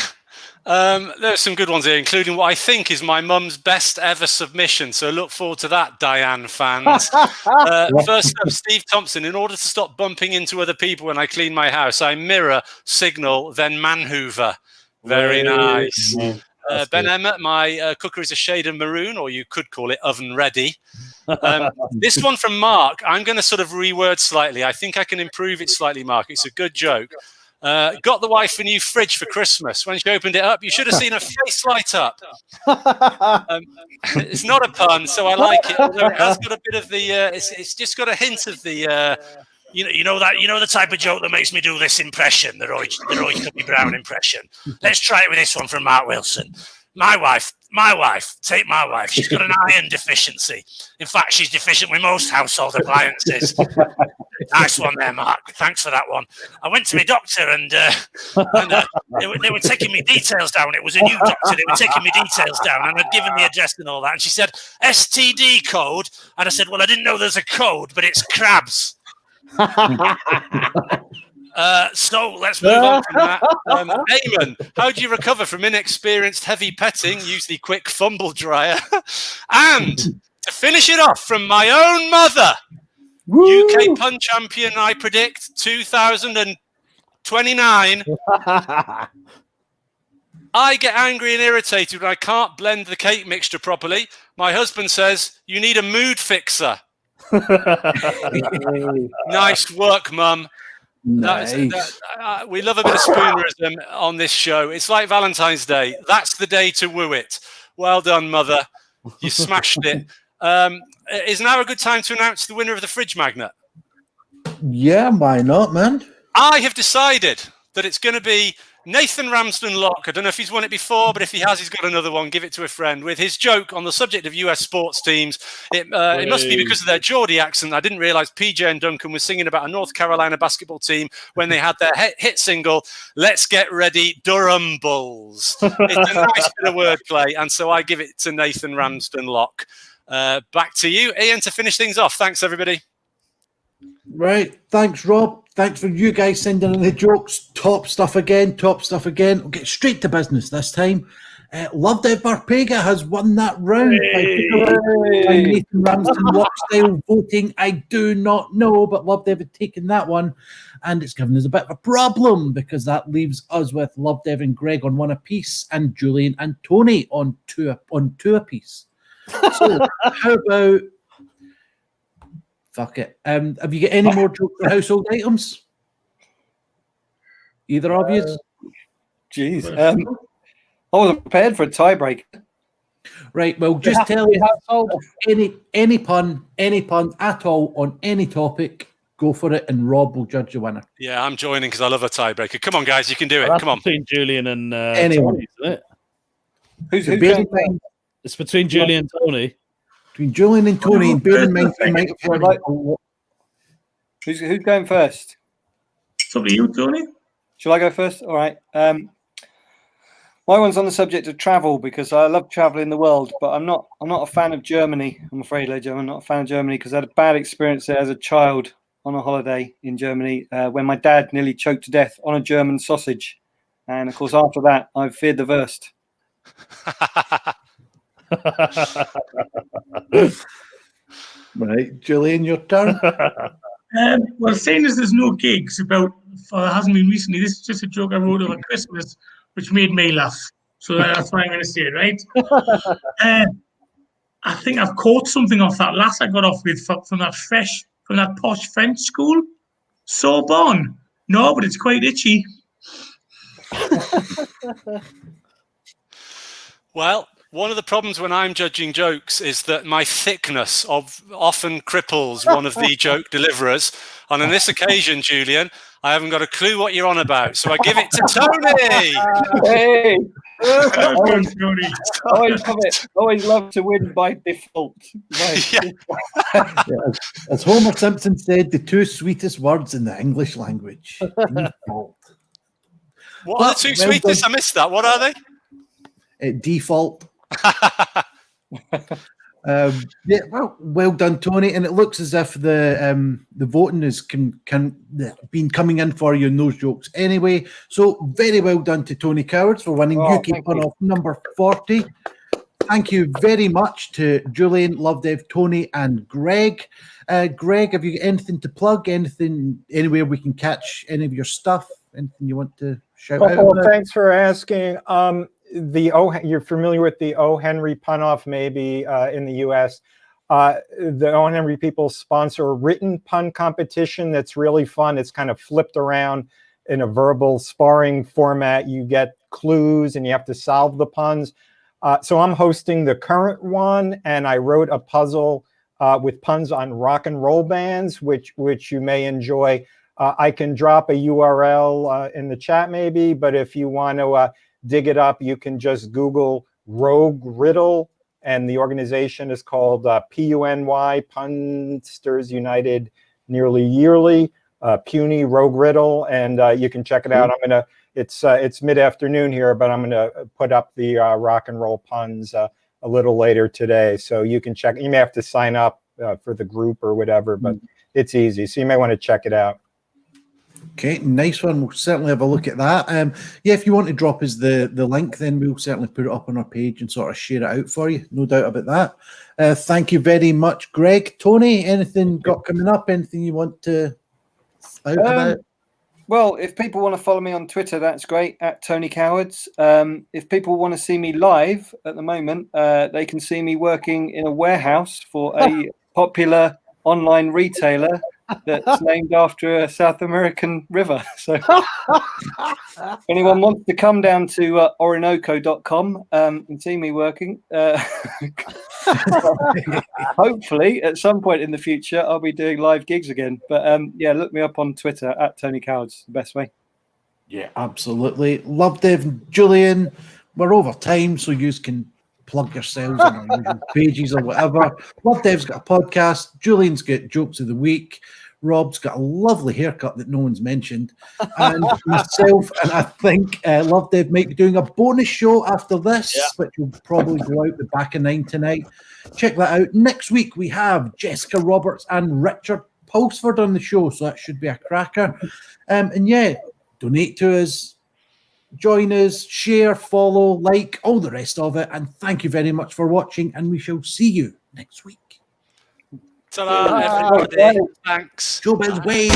There's some good ones here, including what I think is my mum's best ever submission. So look forward to that, Diane fans. First up, Steve Thompson. In order to stop bumping into other people when I clean my house, I mirror, signal, then manhoover. Very nice. Ben Emmett, my cooker is a shade of maroon, or you could call it oven ready. This one from Mark, I'm going to sort of reword slightly. I think I can improve it slightly, Mark. It's a good joke. Got the wife a new fridge for Christmas. When she opened it up, you should have seen her face light up. It's not a pun, so I like it. Although it has got a bit of the. It's just got a hint of the. You know the type of joke that makes me do this impression, the Roy Cubby Brown impression. Let's try it with this one from Mark Wilson. My wife, take my wife. She's got an iron deficiency. In fact, she's deficient with most household appliances. Nice one there, Mark. Thanks for that one. I went to my doctor and they were taking me details down. It was a new doctor. They were taking me details down and I'd given the address and all that. And she said, STD code. And I said, well, I didn't know there's a code, but it's crabs. So let's move on from that. Eamon, how do you recover from inexperienced heavy petting? Use the quick fumble dryer. And to finish it off from my own mother, Woo! UK pun champion, I predict 2029. I get angry and irritated when I can't blend the cake mixture properly. My husband says, you need a mood fixer. Nice work, Mum. Nice. We love a bit of spoonerism on this show. It's like Valentine's Day. That's the day to woo it. Well done, Mother. You smashed it. Is now a good time to announce the winner of the fridge magnet? Yeah, why not, man? I have decided that it's going to be Nathan Ramsden Locke. I don't know if he's won it before, but if he has, he's got another one. Give it to a friend. With his joke on the subject of US sports teams, it must be because of their Geordie accent. I didn't realise PJ and Duncan was singing about a North Carolina basketball team when they had their hit single, Let's Get Ready, Durham Bulls. It's a nice bit of wordplay, and so I give it to Nathan Ramsden Locke. Back to you, Ian, to finish things off. Thanks, everybody. Right. Thanks, Rob. Thanks for you guys sending in the jokes. Top stuff again. We'll get straight to business this time. Love Dev Barpega has won that round by Nathan Ramsden Locke style voting. I do not know, but Love Dev had taken that one, and it's given us a bit of a problem because that leaves us with Love Dev and Greg on one apiece, and Julian and Tony on two apiece. So how about? Fuck it. Have you got any more jokes for household items? Either of you? Jeez. I wasn't prepared for a tiebreak. Right. Well, just tell me any pun at all on any topic. Go for it, and Rob will judge the winner. Yeah, I'm joining because I love a tiebreaker. Come on, guys, you can do it. Come on. Between Julian and anyone, Tony, isn't it? Who's It's between Julian and Tony. Between Julian and Tony, and bear in mind, who's going first? It's up to you, Tony. Shall I go first? All right. My one's on the subject of travel because I love traveling the world, but I'm not a fan of Germany. I'm afraid, Ledger, I'm not a fan of Germany because I had a bad experience there as a child on a holiday in Germany when my dad nearly choked to death on a German sausage, and of course after that I've feared the worst. Right, Julian, your turn. Well, seeing as there's no gigs about, or there hasn't been recently, this is just a joke I wrote over Christmas, which made me laugh. So that's why I'm going to say it, right? I think I've caught something off that lass I got off with from that posh French school. Sorbonne. No, but it's quite itchy. Well, One of the problems when I'm judging jokes is that my thickness often cripples one of the joke deliverers. And on this occasion, Julian, I haven't got a clue what you're on about. So I give it to Tony. Hey, Always, Tony. always love to win by default. Right. Yeah. As Homer Simpson said, the two sweetest words in the English language. Default. What are the two Well sweetest? done. I missed that. What are they? Default. Yeah, well done, Tony. And it looks as if the voting is been coming in for you in those jokes anyway. So very well done to Tony Cowards for winning UK thank Pun you. Off number 40. Thank you very much to Julian, Lovedev, Tony, and Greg. Greg, have you got anything to plug? Anything anywhere we can catch any of your stuff? Anything you want to shout out? Well, thanks for asking. You're familiar with the O. Henry Pun-Off, maybe in the U.S. The O. Henry people sponsor a written pun competition that's really fun. It's kind of flipped around in a verbal sparring format. You get clues and you have to solve the puns. So I'm hosting the current one, and I wrote a puzzle with puns on rock and roll bands, which you may enjoy. I can drop a URL in the chat maybe, but if you want to dig it up, you can just Google Rogue Riddle, and the organization is called PUNY, Punsters United Nearly Yearly, Puny Rogue Riddle, and you can check it out. It's mid-afternoon here, but I'm gonna put up the rock and roll puns a little later today, so you can check. You may have to sign up for the group or whatever, but it's easy, so you may want to check it out. Okay, nice one. We'll certainly have a look at that. Yeah, if you want to drop us the link, then we'll certainly put it up on our page and sort of share it out for you. No doubt about that. Thank you very much, Greg. Tony, anything got coming up? Anything you want to out about? Well, if people want to follow me on Twitter, that's great, at Tony Cowards. If people want to see me live at the moment, they can see me working in a warehouse for a popular online retailer that's named after a South American river. So if anyone wants to come down to orinoco.com and see me working, hopefully at some point in the future I'll be doing live gigs again. But yeah, look me up on Twitter at Tony Cowards, the best way. Yeah, absolutely. Lovedev, Julian, we're over time, so you can plug yourselves on our usual pages or whatever. Lovedev's got a podcast. Julian's got Jokes of the Week. Rob's got a lovely haircut that no one's mentioned. And myself, and I think Lovedev might be doing a bonus show after this, which will probably go out the back of 9 tonight. Check that out. Next week, we have Jessica Roberts and Richard Pulsford on the show, so that should be a cracker. And yeah, donate to us, join us, share, follow, like, all the rest of it. And thank you very much for watching, and we shall see you next week. Ta-da, everybody. Thanks. Showbiz way.